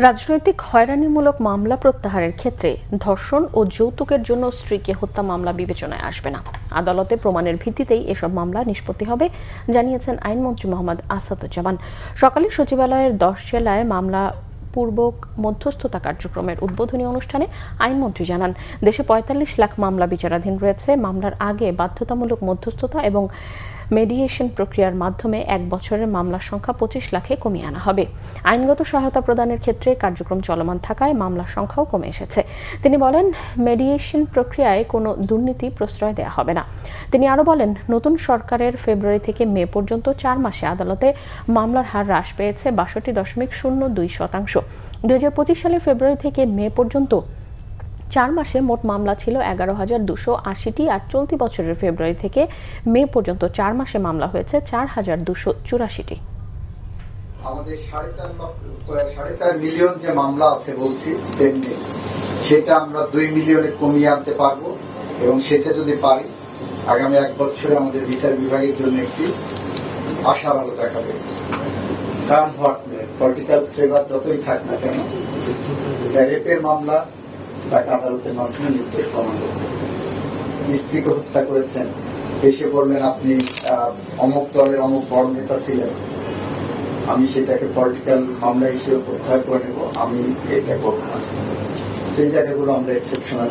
রাজনৈতিক হয়রানিমূলক মামলা প্রত্যাহারের ক্ষেত্রে ধর্ষণ ও যৌতুকের জন্য স্ত্রীকে হত্যা মামলা বিবেচনায় আসবে না। আদালতে প্রমাণের ভিত্তিতেই এসব মামলা নিষ্পত্তি হবে, জানিয়েছেন আইনমন্ত্রী মোহাম্মদ আসাদুজ্জামান। সকালে সচিবালয়ের 10 জেলায় মামলা পূর্বক মধ্যস্থতা কার্যক্রমের উদ্বোধনী অনুষ্ঠানে আইনমন্ত্রী জানান, দেশে 45 লাখ মামলা বিচারাধীন রয়েছে। মামলার আগে বাধ্যতামূলক মধ্যস্থতা এবং মেডিয়েশন প্রক্রিয়ার মাধ্যমে 1 বছরের মামলার সংখ্যা 25 লাখে কমিয়ে আনা হবে। আইনগত সহায়তা প্রদানের ক্ষেত্রে কার্যক্রম চলমান থাকায় মামলার সংখ্যাও কমে এসেছে। তিনি বলেন, মেডিয়েশন প্রক্রিয়ায় কোনো দুর্নীতি প্রশ্রয় দেওয়া হবে না। তিনি আরও বলেন, নতুন সরকারের ফেব্রুয়ারি থেকে মে পর্যন্ত 4 মাসে আদালতে মামলার হার হ্রাস পেয়েছে 62.02%। 2025 সালের ফেব্রুয়ারি থেকে মে পর্যন্ত 4 মাসে মোট মামলা ছিল 11,280টি, আর চলতি বছরের ফেব্রুয়ারি থেকে মে পর্যন্ত 4 মাসে মামলা হয়েছে 4,284টি। আমাদের 4.5 মিলিয়ন যে মামলা আছে বলছি, তেমনি সেটা আমরা 2 মিলিয়নে কমিয়ে আনতে পারবো, এবং সেটা যদি পারি আগামী 1 বছরে আমাদের বিচার বিভাগের জন্য একটি আশার আলো দেখাবে। কারণ পলিটিক্যাল ফ্লেভার যতই থাক না কেন, রেপের মামলা তাকে আদালতের মাধ্যমে নির্দোষ প্রমাণ করতে। স্ত্রীকে হত্যা করেছেন, এসে বললেন আপনি অমুক দলের অমুক বড় নেতা ছিলেন, আমি সেটাকে পলিটিক্যাল মামলা হিসেবে প্রত্যাহার করে নেব, আমি এটা করব না। সেই জায়গাগুলো আমরা এক্সেপশনাল